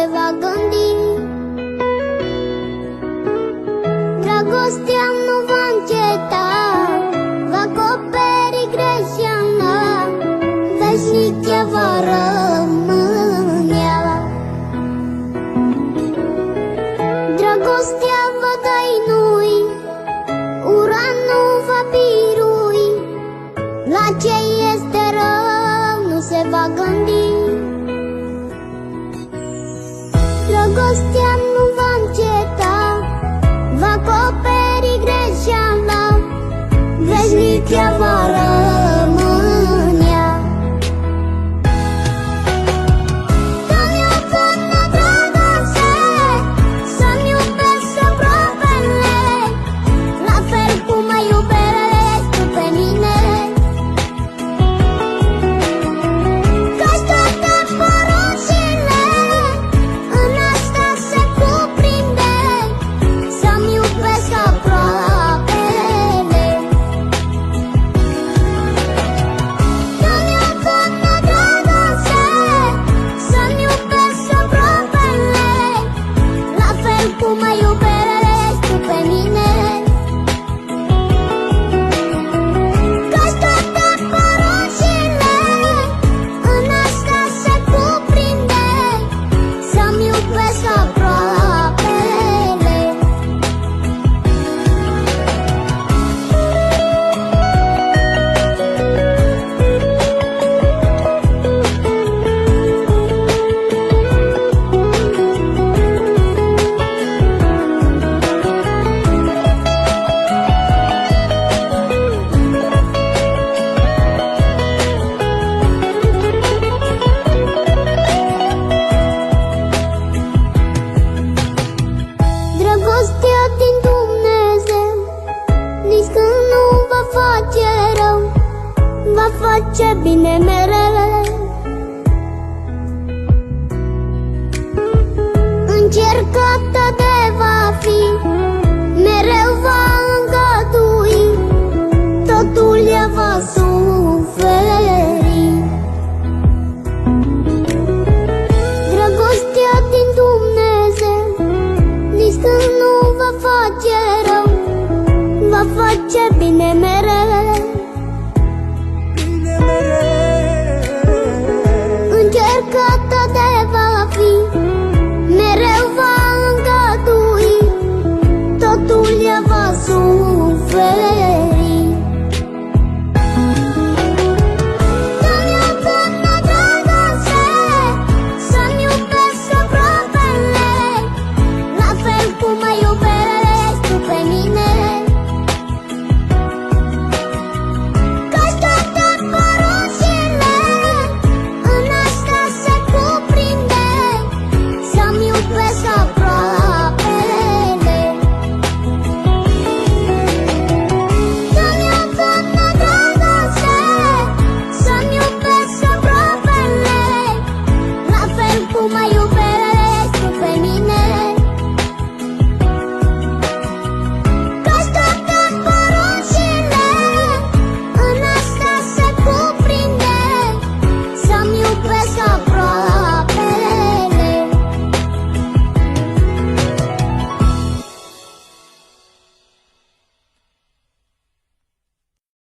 se va gândi. Dragostea nu va înceta, va acoperi greșeala, veșnic ea va rămâne. Dragostea va dăinui, ura nu va birui, la ce este rău nu se va gândi. Dragostea nu va înceta, va acoperi greșeala, veșnic ea va rămâne. Să-mi iubesc dragoste, să-mi iubesc aproapele, la fel cum mă iubești tu pe mine. Căci toate poruncile în asta se cuprinde, să-mi iubesc aproapele. Să-mi iubesc dragoste, să-mi iubesc aproapele, la fel cum mă iubești tu pe mine. Căci toate poruncile în asta se cuprinde, să-mi iubesc aproapele. Dragostea din Dumnezeu nici când nu va face rău, va face bine mereu. Încercată de va fi, mereu va îngădui, totul ea va suferi. Dragostea din Dumnezeu nici când nu va face rău, va face bine mereu.